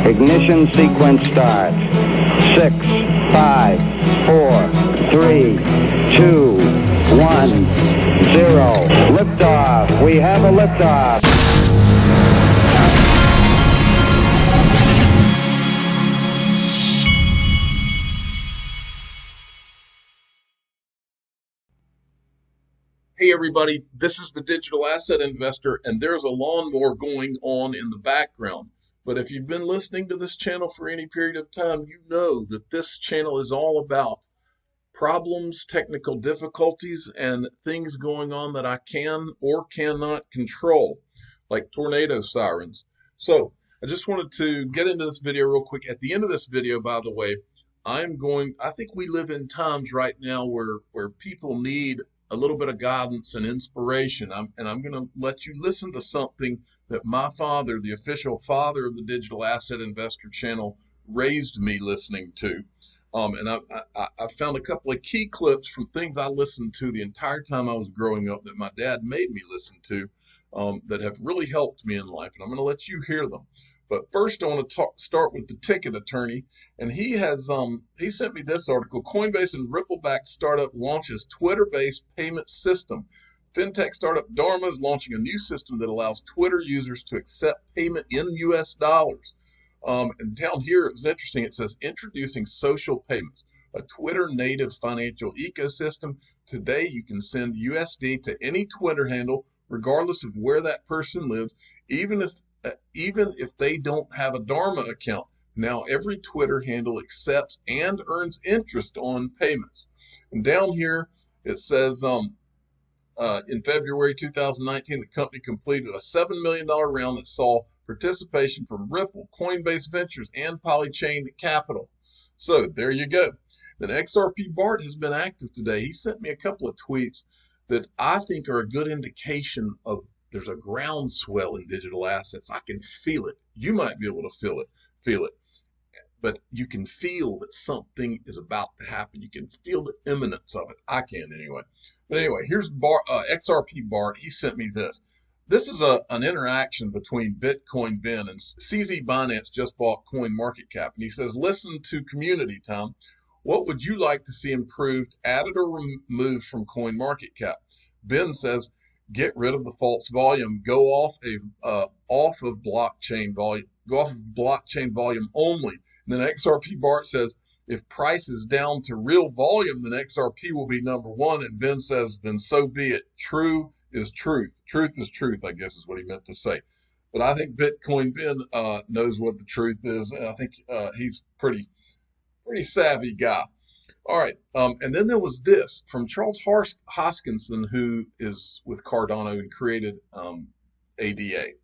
Ignition sequence starts. 6, 5, 4, 3, 2, 1, 0. Liftoff. We have a liftoff. Hey everybody, this is the Digital Asset Investor, and there's a lawnmower going on in the background. But if you've been listening to this channel for any period of time, you know that this channel is all about problems, technical difficulties, and things going on that I can or cannot control, like tornado sirens. So I just wanted to get into this video real quick. At the end of this video, by the way, I think we live in times right now where people need a little bit of guidance and inspiration. I'm going to let you listen to something that my father, the official father of the Digital Asset Investor channel, raised me listening to. And I found a couple of key clips from things I listened to the entire time I was growing up that my dad made me listen to that have really helped me in life. And I'm going to let you hear them. But first, I want to start with the ticket attorney, and he sent me this article. Coinbase and Ripple-backed startup launches Twitter-based payment system. Fintech startup Dharma is launching a new system that allows Twitter users to accept payment in U.S. dollars. And down here, it's interesting. It says introducing social payments, a Twitter-native financial ecosystem. Today, you can send USD to any Twitter handle, regardless of where that person lives, even if they don't have a Dharma account. Now every Twitter handle accepts and earns interest on payments. And down here it says in February 2019, the company completed a $7 million round that saw participation from Ripple, Coinbase Ventures, and Polychain Capital. So there you go. Then XRP Bart has been active today. He sent me a couple of tweets that I think are a good indication of there's a groundswell in digital assets. I can feel it. You might be able to feel it. But you can feel that something is about to happen. You can feel the imminence of it. I can anyway. But anyway, here's XRP Bart. He sent me this. This is an interaction between Bitcoin Ben and CZ Binance just bought CoinMarketCap. And he says, listen to community time. What would you like to see improved, added, or removed from CoinMarketCap? Ben says, get rid of the false volume. Go off of blockchain volume. Go off of blockchain volume only. And then XRP Bart says, if price is down to real volume, then XRP will be number one. And Ben says, then so be it. True is truth. Truth is truth, I guess is what he meant to say. But I think Bitcoin Ben knows what the truth is. I think he's pretty savvy guy. All right, and then there was this from Charles Hoskinson, who is with Cardano and created ADA.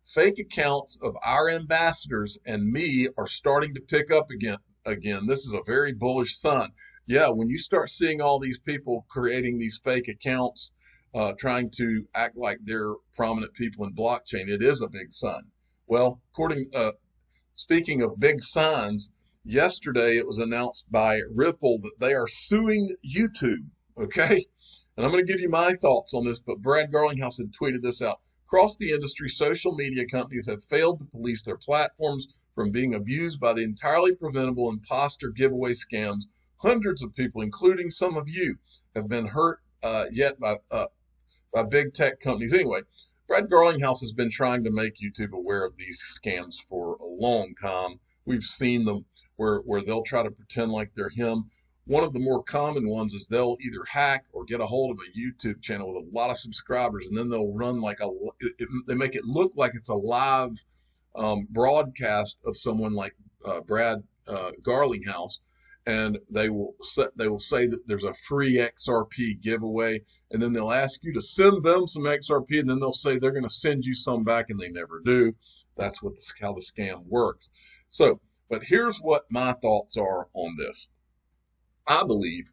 Fake accounts of our ambassadors and me are starting to pick up again. This is a very bullish sign. Yeah, when you start seeing all these people creating these fake accounts, trying to act like they're prominent people in blockchain, it is a big sign. Well, speaking of big signs, yesterday it was announced by Ripple that they are suing YouTube, okay? And I'm going to give you my thoughts on this, but Brad Garlinghouse had tweeted this out. Across the industry, social media companies have failed to police their platforms from being abused by the entirely preventable imposter giveaway scams. Hundreds of people, including some of you, have been hurt yet by big tech companies. Anyway, Brad Garlinghouse has been trying to make YouTube aware of these scams for a long time. We've seen them where they'll try to pretend like they're him. One of the more common ones is they'll either hack or get a hold of a YouTube channel with a lot of subscribers, and then they'll run they make it look like it's a live broadcast of someone like Brad Garlinghouse, and they will say that there's a free XRP giveaway, and then they'll ask you to send them some XRP, and then they'll say they're going to send you some back, and they never do. That's how the scam works. So, but here's what my thoughts are on this. I believe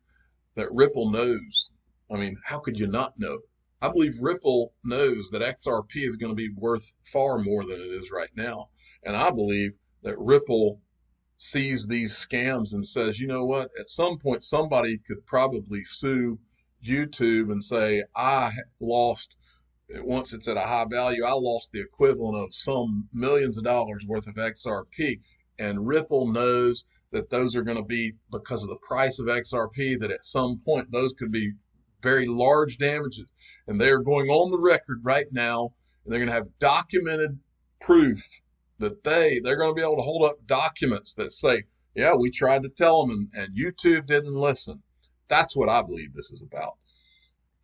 that Ripple knows. I mean, how could you not know? I believe Ripple knows that XRP is going to be worth far more than it is right now. And I believe that Ripple sees these scams and says, you know what, at some point somebody could probably sue YouTube and say, I lost once it's at a high value, I lost the equivalent of some millions of dollars worth of XRP. And Ripple knows that those are going to be, because of the price of XRP, that at some point those could be very large damages. And they are going on the record right now, and they're going to have documented proof that they're going to be able to hold up documents that say, yeah, we tried to tell them and YouTube didn't listen. That's what I believe this is about.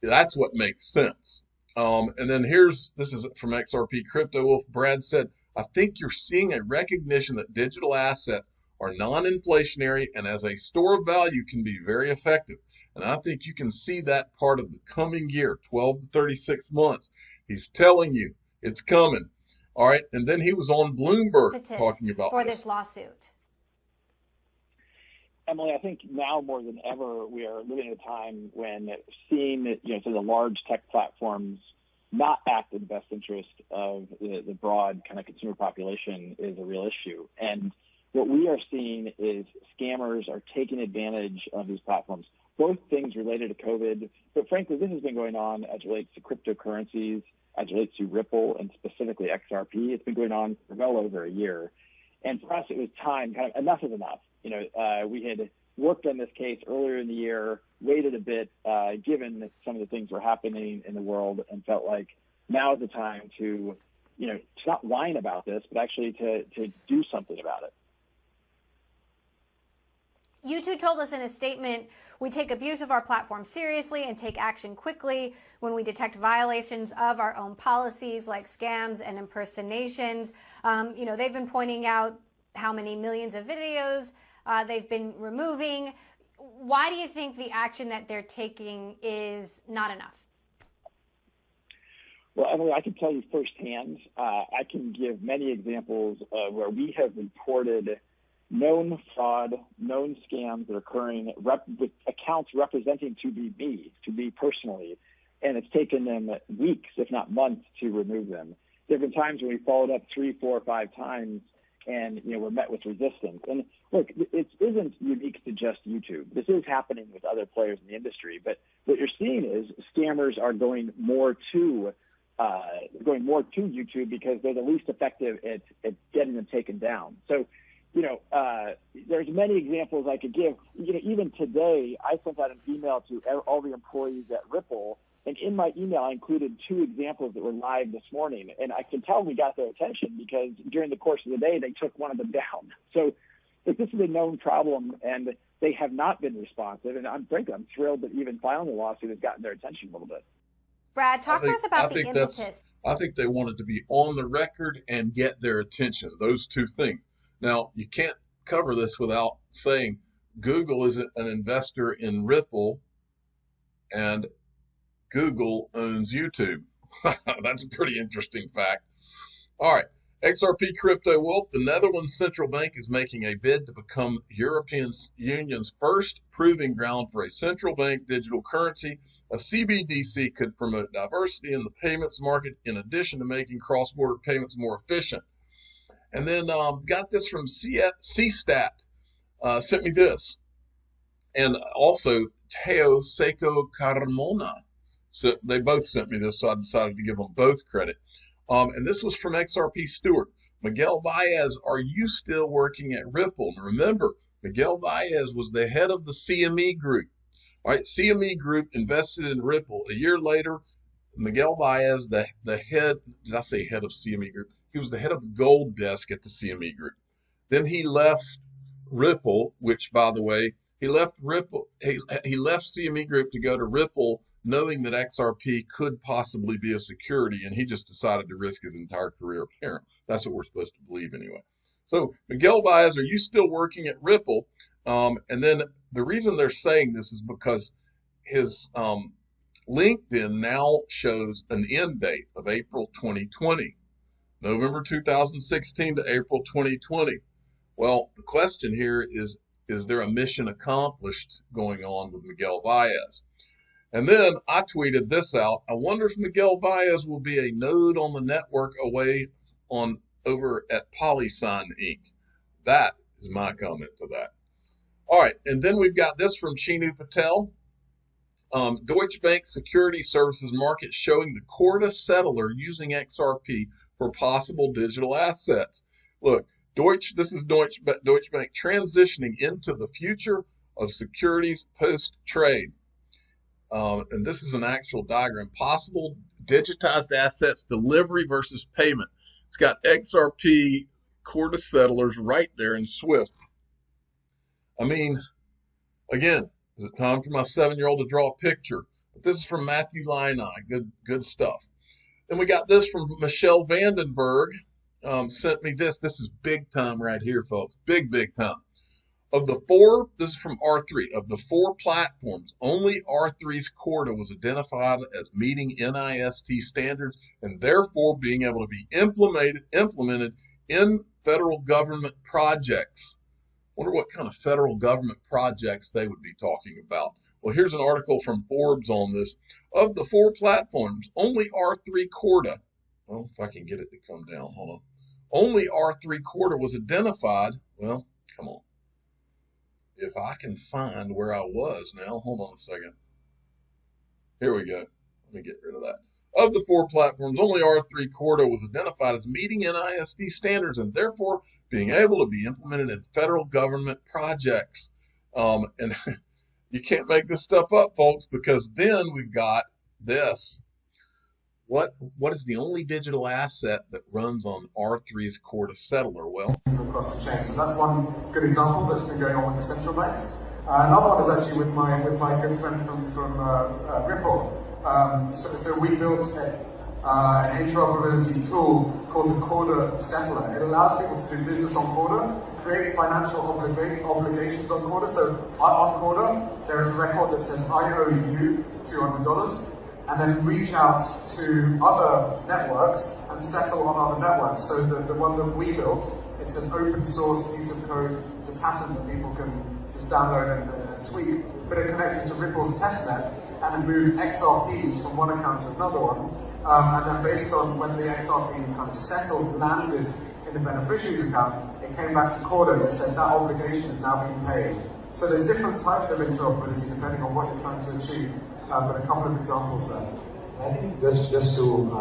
That's what makes sense. And then this is from XRP Crypto Wolf. Brad said, I think you're seeing a recognition that digital assets are non-inflationary and as a store of value can be very effective. And I think you can see that part of the coming year, 12 to 36 months. He's telling you it's coming. All right. And then he was on Bloomberg talking about this lawsuit. Emily, I think now more than ever, we are living at a time when seeing, so the large tech platforms not act in the best interest of the broad kind of consumer population is a real issue. And what we are seeing is scammers are taking advantage of these platforms, both things related to COVID, but frankly, this has been going on as it relates to cryptocurrencies, as it relates to Ripple and specifically XRP. It's been going on for well over a year. And for us, it was time, kind of enough is enough. We had worked on this case earlier in the year, waited a bit, given that some of the things were happening in the world, and felt like now is the time to not whine about this, but actually to do something about it. You two told us in a statement, we take abuse of our platform seriously and take action quickly when we detect violations of our own policies like scams and impersonations. They've been pointing out how many millions of videos they've been removing. Why do you think the action that they're taking is not enough? Well, Emily, I can tell you firsthand. I can give many examples where we have reported known fraud, known scams that are occurring with accounts representing to be me personally, and it's taken them weeks, if not months, to remove them. There have been times when we followed up 3, 4, 5 times, and we're met with resistance. And look, it isn't unique to just YouTube. This is happening with other players in the industry. But what you're seeing is scammers are going more to YouTube because they're the least effective at getting them taken down. So, there's many examples I could give. Even today, I sent out an email to all the employees at Ripple, and in my email, I included 2 examples that were live this morning. And I can tell we got their attention because during the course of the day, they took one of them down. So this is a known problem, and they have not been responsive. And I'm thrilled that even filing the lawsuit has gotten their attention a little bit. Brad, talk to us about the impetus. I think they wanted to be on the record and get their attention, those 2 things. Now, you can't cover this without saying Google is an investor in Ripple and Google owns YouTube. That's a pretty interesting fact. All right. XRP Crypto Wolf, the Netherlands Central Bank is making a bid to become European Union's first proving ground for a central bank digital currency. A CBDC could promote diversity in the payments market in addition to making cross-border payments more efficient. And then got this from CStat, sent me this. And also Teo Seiko Carmona. So they both sent me this, so I decided to give them both credit. And this was from XRP Stewart. Miguel Vias, are you still working at Ripple? And remember, Miguel Vias was the head of the CME Group. All right, CME Group invested in Ripple. A year later, Miguel Vias, the head, did I say head of CME Group? He was the head of the gold desk at the CME Group. Then he left Ripple, which, by the way, he left Ripple. He left CME Group to go to Ripple, knowing that XRP could possibly be a security, and he just decided to risk his entire career. Apparently, that's what we're supposed to believe anyway. So, Miguel Vias, are you still working at Ripple? And then the reason they're saying this is because his LinkedIn now shows an end date of April 2020. November 2016 to April 2020. Well, the question here is there a mission accomplished going on with Miguel Vias? And then I tweeted this out. I wonder if Miguel Vias will be a node on the network over at PolySign Inc. That is my comment to that. All right, and then we've got this from Chinu Patel. Deutsche Bank Security Services Market showing the Corda settler using XRP for possible digital assets. Look, this is Deutsche Bank transitioning into the future of securities post-trade. And this is an actual diagram. Possible digitized assets, delivery versus payment. It's got XRP Corda settlers right there in Swift. I mean, again, is it time for my 7-year-old to draw a picture? But this is from Matthew Liney. Good stuff. Then we got this from Michelle Vandenberg. Sent me this. This is big time right here, folks. Big time. Of the 4, this is from R3, of the 4 platforms, only R3's Corda was identified as meeting NIST standards and therefore being able to be implemented in federal government projects. Wonder what kind of federal government projects they would be talking about. Well, here's an article from Forbes on this. Of the 4 platforms, only R3 Corda, well, if I can get it to come down, hold on. Only R3 Corda was identified, well, come on. If I can find where I was now, hold on a second. Here we go. Let me get rid of that. Of the 4 platforms, only R3 Corda was identified as meeting NIST standards and therefore being able to be implemented in federal government projects. And you can't make this stuff up, folks, because then we've got this. What is the only digital asset that runs on R3's Corda settler? Well, across the chain. So that's one good example that's been going on with the central banks. Another one is actually with my good friend from Ripple. So we built an interoperability tool called the Corda settler. It allows people to do business on Corda, create financial obligations on Corda. So on Corda, there is a record that says I owe you $200. And then reach out to other networks and settle on other networks. So the one that we built, it's an open source piece of code, it's a pattern that people can just download and tweak, but it connected to Ripple's testnet and it moved XRPs from one account to another one. And then based on when the XRP kind of settled, landed in the beneficiary's account, it came back to Corda and it said that obligation is now being paid. So there's different types of interoperability depending on what you're trying to achieve. But a couple of examples there. I think just to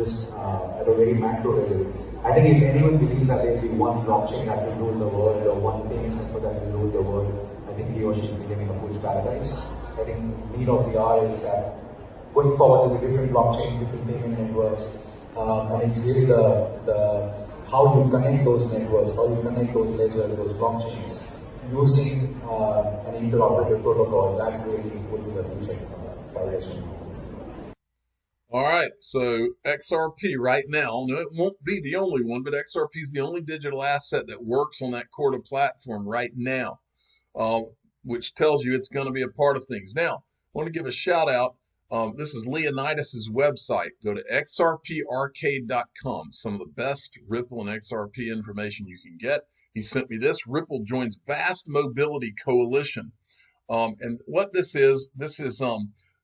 at a very macro level, I think if anyone believes that there will be one blockchain that will rule the world or one payment center that will rule the world, I think he or she is living in a fool's paradise. I think the need of the hour is that going forward with the different blockchains, different payment networks, and it's really the how you connect those networks, how you connect those ledgers, those blockchains, using an interoperative protocol, that really would be the future 5 years from now. All right, so XRP right now, no, it won't be the only one, but XRP is the only digital asset that works on that Corda platform right now, which tells you it's going to be a part of things. Now, I want to give a shout out. This is Leonidas' website. Go to xrparcade.com. Some of the best Ripple and XRP information you can get. He sent me this. Ripple joins Vast Mobility Coalition. And what this is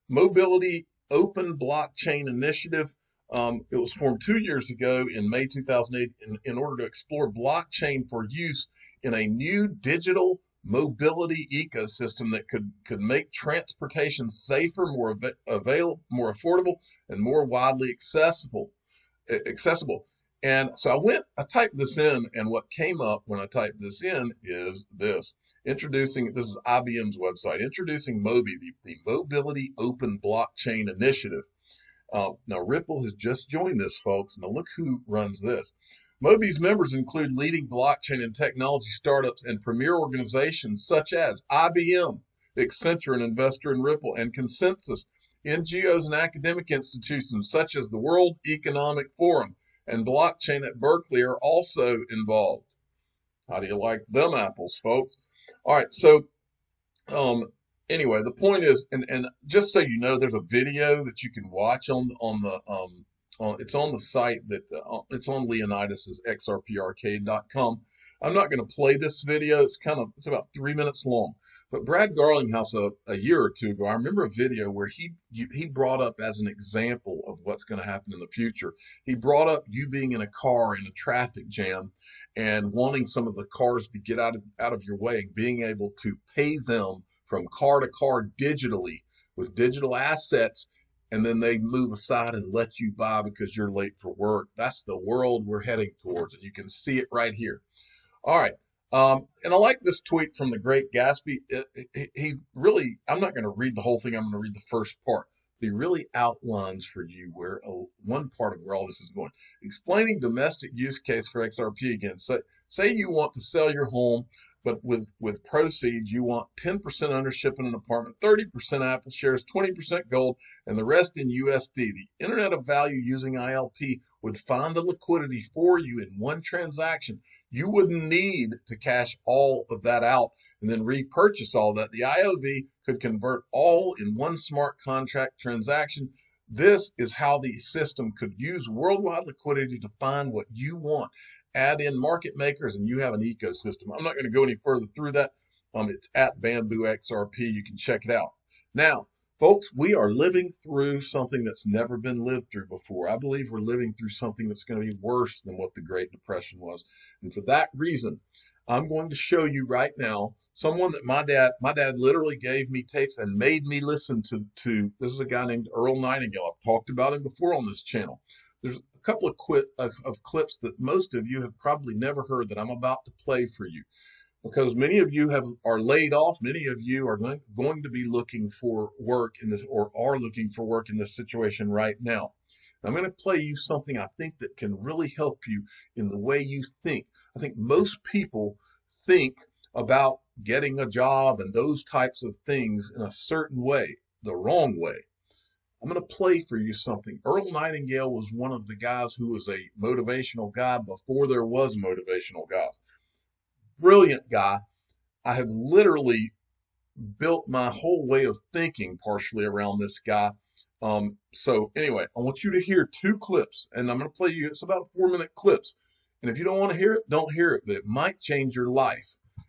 Mobility Open Blockchain Initiative. It was formed 2 years ago in May 2008 in order to explore blockchain for use in a new digital mobility ecosystem that could make transportation safer, more more affordable, and more widely accessible. And so I typed this in, and what came up when I typed this in is this. This is IBM's website, introducing MOBI, the Mobility Open Blockchain Initiative. Now, Ripple has just joined this, folks. Now, look who runs this. MOBI's members include leading blockchain and technology startups and premier organizations such as IBM, Accenture, an investor in Ripple, and Consensus. NGOs and academic institutions such as the World Economic Forum and Blockchain at Berkeley are also involved. How do you like them apples, folks? All right, so anyway, the point is, and just so you know, there's a video that you can watch it's on the site that it's on Leonidas' xrparcade.com. I'm not going to play this video. It's about 3 minutes long. But Brad Garlinghouse a year or two ago, I remember a video where he brought up as an example of what's going to happen in the future. He brought up you being in a car in a traffic jam and wanting some of the cars to get out of your way and being able to pay them from car to car digitally with digital assets, and then they move aside and let you buy because you're late for work. That's the world we're heading towards, and you can see it right here. All right. And I like this tweet from the great Gatsby. He really, I'm not going to read the whole thing. I'm going to read the first part. He really outlines for you where one part of where all this is going. Explaining domestic use case for XRP again. So, say you want to sell your home, but with proceeds, you want 10% ownership in an apartment, 30% Apple shares, 20% gold, and the rest in USD. The Internet of Value using ILP would find the liquidity for you in one transaction. You wouldn't need to cash all of that out and then repurchase all that. The IOV could convert all in one smart contract transaction. This is how the system could use worldwide liquidity to find what you want. Add in market makers and you have an ecosystem. I'm not going to go any further through that. It's at Bamboo XRP. You can check it out. Now, folks, we are living through something that's never been lived through before. I believe we're living through something that's going to be worse than what the Great Depression was. And for that reason, I'm going to show you right now someone that my dad literally gave me tapes and made me listen to. This is a guy named Earl Nightingale. I've talked about him before on this channel. There's a couple of clips that most of you have probably never heard that I'm about to play for you, because many of you are laid off. Many of you are going to be looking for work in this, or are looking for work in this situation right now. I'm going to play you something I think that can really help you in the way you think. I think most people think about getting a job and those types of things in a certain way, the wrong way. I'm going to play for you something. Earl Nightingale was one of the guys who was a motivational guy before there was motivational guys. Brilliant guy. I have literally built my whole way of thinking partially around this guy. So anyway, I want you to hear two clips, and I'm going to play you. It's about 4-minute clips. And if you don't want to hear it, don't hear it, but it might change your life.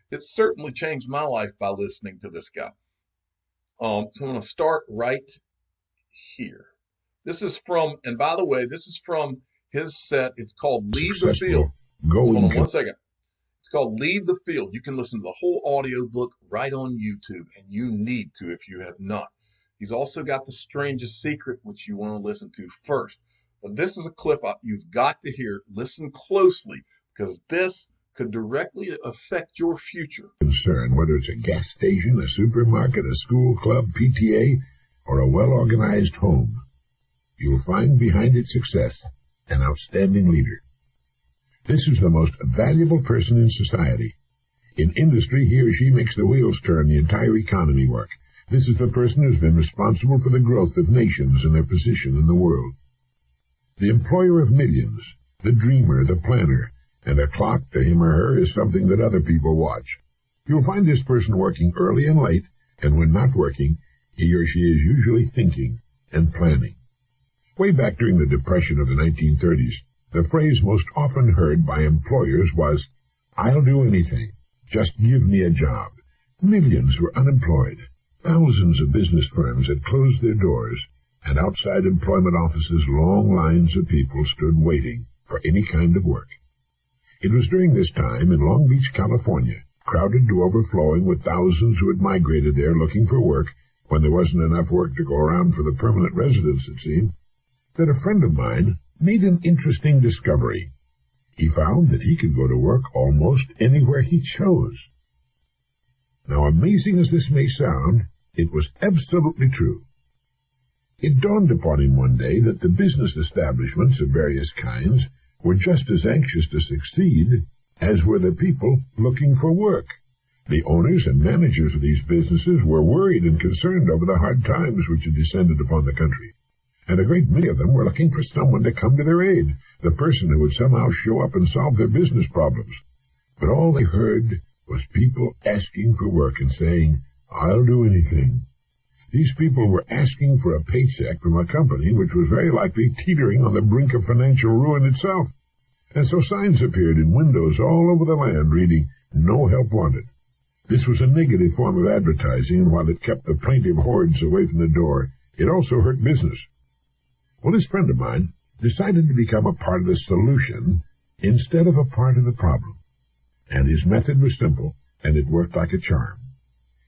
It certainly changed my life by listening to this guy. So I'm going to start right here. This is from, and by the way, this is from his set. It's called Lead the Field. Hold on 1 second. It's called Lead the Field. You can listen to the whole audio book right on YouTube, and you need to if you have not. He's also got The Strangest Secret, which you want to listen to first. But this is a clip you've got to hear. Listen closely, because this could directly affect your future. Concern, whether it's a gas station, a supermarket, a school club, PTA, or a well-organized home, you'll find behind its success an outstanding leader. This is the most valuable person in society. In industry, he or she makes the wheels turn, the entire economy work. This is the person who's been responsible for the growth of nations and their position in the world. The employer of millions, the dreamer, the planner, and a clock to him or her is something that other people watch. You'll find this person working early and late, and when not working, he or she is usually thinking and planning. Way back during the Depression of the 1930s, the phrase most often heard by employers was, "I'll do anything. Just give me a job." Millions were unemployed. Thousands of business firms had closed their doors, and outside employment offices long lines of people stood waiting for any kind of work. It was during this time in Long Beach, California, crowded to overflowing with thousands who had migrated there looking for work when there wasn't enough work to go around for the permanent residents, it seemed, that a friend of mine made an interesting discovery. He found that he could go to work almost anywhere he chose. Now, amazing as this may sound, it was absolutely true. It dawned upon him one day that the business establishments of various kinds were just as anxious to succeed as were the people looking for work. The owners and managers of these businesses were worried and concerned over the hard times which had descended upon the country, and a great many of them were looking for someone to come to their aid, the person who would somehow show up and solve their business problems. But all they heard was people asking for work and saying, "I'll do anything." These people were asking for a paycheck from a company which was very likely teetering on the brink of financial ruin itself. And so signs appeared in windows all over the land reading, "No help wanted." This was a negative form of advertising, and while it kept the plaintive hordes away from the door, it also hurt business. Well, this friend of mine decided to become a part of the solution instead of a part of the problem. And his method was simple, and it worked like a charm.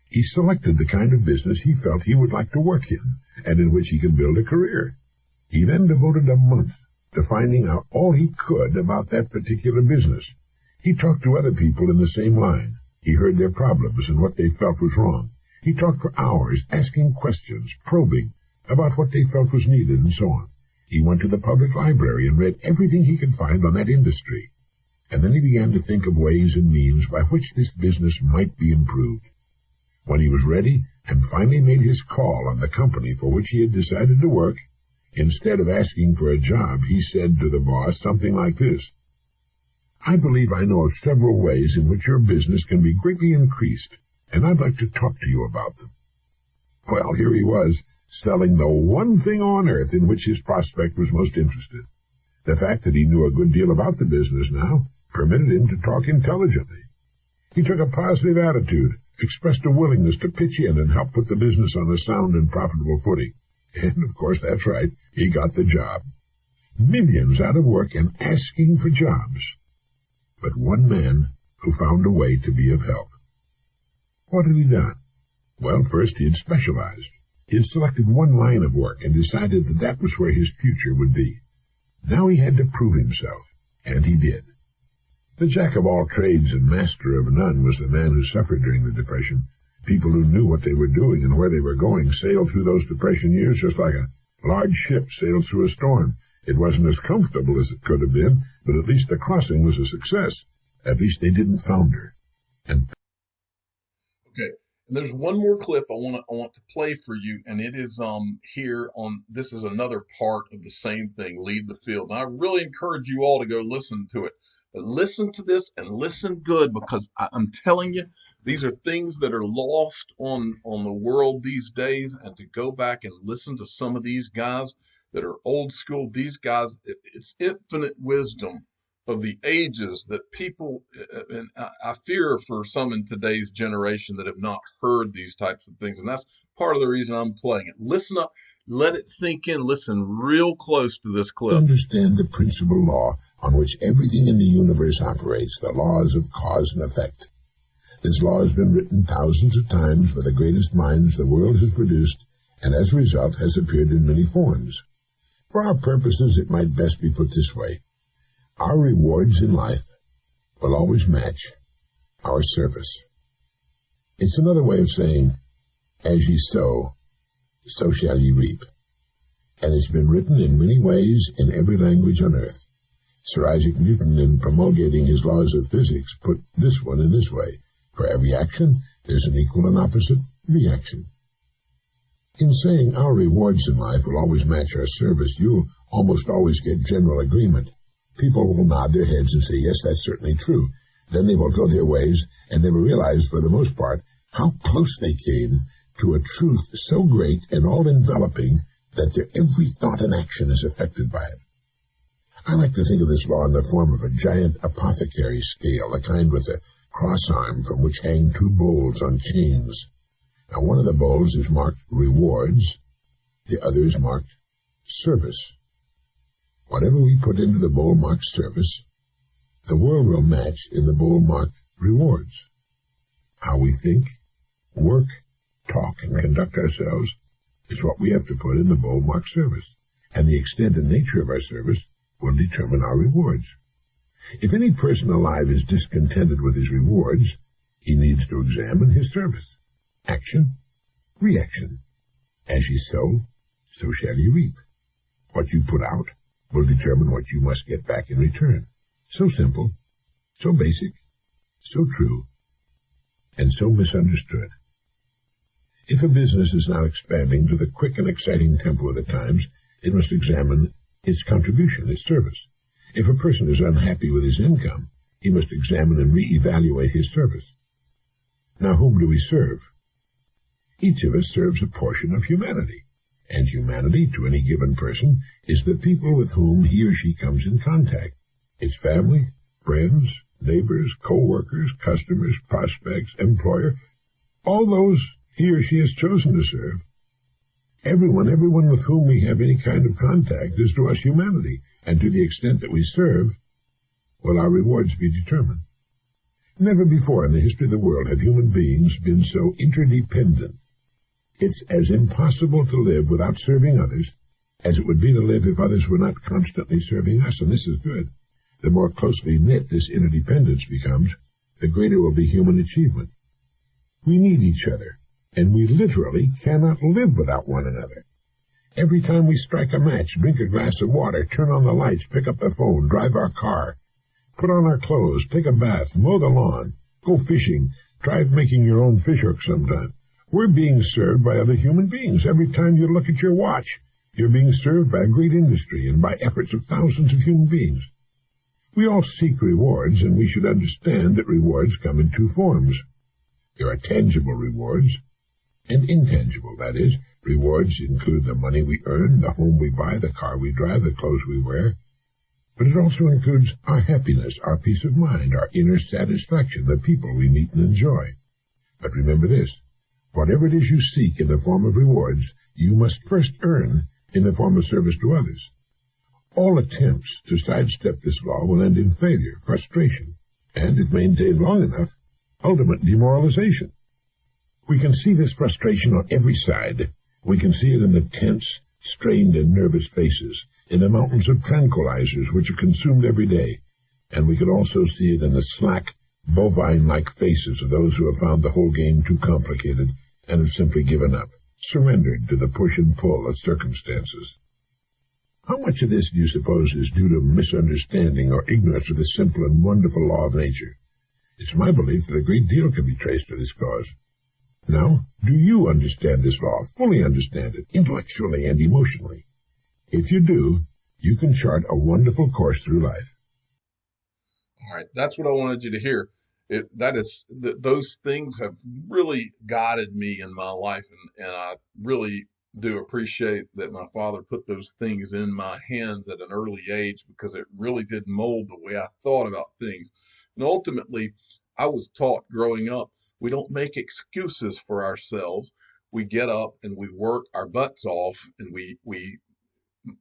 He selected the kind of business he felt he would like to work in, and in which he could build a career. He then devoted a month to finding out all he could about that particular business. He talked to other people in the same line. He heard their problems and what they felt was wrong. He talked for hours, asking questions, probing about what they felt was needed, and so on. He went to the public library and read everything he could find on that industry. And then he began to think of ways and means by which this business might be improved. When he was ready and finally made his call on the company for which he had decided to work, instead of asking for a job, he said to the boss something like this: "I believe I know of several ways in which your business can be greatly increased, and I'd like to talk to you about them." Well, here he was, selling the one thing on earth in which his prospect was most interested. The fact that he knew a good deal about the business now permitted him to talk intelligently. He took a positive attitude, expressed a willingness to pitch in and help put the business on a sound and profitable footing. And, of course, that's right, he got the job. Millions out of work and asking for jobs. But one man who found a way to be of help. What had he done? Well, first he had specialized. He had selected one line of work and decided that that was where his future would be. Now he had to prove himself, and he did. The jack of all trades and master of none was the man who suffered during the Depression. People who knew what they were doing and where they were going sailed through those Depression years just like a large ship sails through a storm. It wasn't as comfortable as it could have been, but at least the crossing was a success. At least they didn't founder. And okay, and there's one more clip I want to play for you, and it is here on. This is another part of the same thing, Lead the Field. And I really encourage you all to go listen to it. But listen to this and listen good, because I'm telling you, these are things that are lost on the world these days. And to go back and listen to some of these guys that are old school, these guys, it's infinite wisdom of the ages that people, and I fear for some in today's generation that have not heard these types of things. And that's part of the reason I'm playing it. Listen up, let it sink in, listen real close to this clip. Understand the principal law on which everything in the universe operates, the laws of cause and effect. This law has been written thousands of times by the greatest minds the world has produced, and as a result has appeared in many forms. For our purposes, it might best be put this way. Our rewards in life will always match our service. It's another way of saying, as ye sow, so shall ye reap. And it's been written in many ways in every language on earth. Sir Isaac Newton, in promulgating his laws of physics, put this one in this way: for every action, there's an equal and opposite reaction. In saying our rewards in life will always match our service, you'll almost always get general agreement. People will nod their heads and say, yes, that's certainly true. Then they will go their ways and never realize, for the most part, how close they came to a truth so great and all-enveloping that their every thought and action is affected by it. I like to think of this law in the form of a giant apothecary scale, a kind with a cross arm from which hang two bowls on chains. Now, one of the bowls is marked rewards, the other is marked service. Whatever we put into the bowl marked service, the world will match in the bowl marked rewards. How we think, work, talk, and conduct ourselves is what we have to put in the bowl marked service, and the extent and nature of our service will determine our rewards. If any person alive is discontented with his rewards, he needs to examine his service. Action, reaction. As ye sow, so shall ye reap. What you put out will determine what you must get back in return. So simple, so basic, so true, and so misunderstood. If a business is not expanding to the quick and exciting tempo of the times, it must examine its contribution, its service. If a person is unhappy with his income, he must examine and reevaluate his service. Now, whom do we serve? Each of us serves a portion of humanity, and humanity, to any given person, is the people with whom he or she comes in contact. It's family, friends, neighbors, co-workers, customers, prospects, employer, all those he or she has chosen to serve. Everyone with whom we have any kind of contact is to us humanity, and to the extent that we serve, will our rewards be determined. Never before in the history of the world have human beings been so interdependent. It's as impossible to live without serving others as it would be to live if others were not constantly serving us, and this is good. The more closely knit this interdependence becomes, the greater will be human achievement. We need each other, and we literally cannot live without one another. Every time we strike a match, drink a glass of water, turn on the lights, pick up the phone, drive our car, put on our clothes, take a bath, mow the lawn, go fishing, try making your own fish hook sometime. We're being served by other human beings. Every time you look at your watch, you're being served by a great industry and by efforts of thousands of human beings. We all seek rewards, and we should understand that rewards come in two forms. There are tangible rewards and intangible, that is, rewards include the money we earn, the home we buy, the car we drive, the clothes we wear. But it also includes our happiness, our peace of mind, our inner satisfaction, the people we meet and enjoy. But remember this, whatever it is you seek in the form of rewards, you must first earn in the form of service to others. All attempts to sidestep this law will end in failure, frustration, and, if maintained long enough, ultimate demoralization. We can see this frustration on every side. We can see it in the tense, strained, and nervous faces, in the mountains of tranquilizers which are consumed every day, and we can also see it in the slack, bovine-like faces of those who have found the whole game too complicated and have simply given up, surrendered to the push and pull of circumstances. How much of this do you suppose is due to misunderstanding or ignorance of the simple and wonderful law of nature? It's my belief that a great deal can be traced to this cause. Now, do you understand this law, fully understand it, intellectually and emotionally? If you do, you can chart a wonderful course through life. All right, that's what I wanted you to hear. Those things have really guided me in my life, and I really do appreciate that my father put those things in my hands at an early age, because it really did mold the way I thought about things. And ultimately, I was taught growing up, we don't make excuses for ourselves. We get up and we work our butts off, and we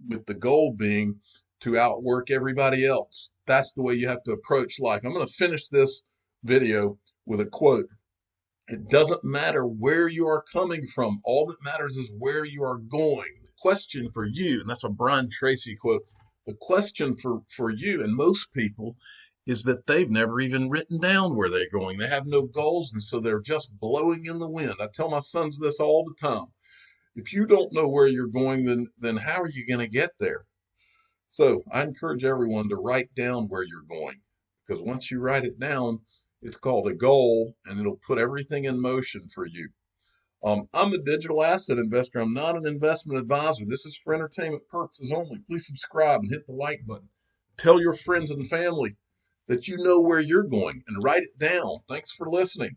with the goal being to outwork everybody else. That's the way you have to approach life. I'm going to finish this video with a quote. It doesn't matter where you are coming from. All that matters is where you are going. The question for you, and that's a Brian Tracy quote, the question for you and most people is that they've never even written down where they're going. They have no goals, and so they're just blowing in the wind. I tell my sons this all the time. If you don't know where you're going, then how are you going to get there? So I encourage everyone to write down where you're going, because once you write it down, it's called a goal, and it'll put everything in motion for you. I'm the digital asset investor. I'm not an investment advisor. This is for entertainment purposes only. Please subscribe and hit the like button. Tell your friends and family that you know where you're going, and write it down. Thanks for listening.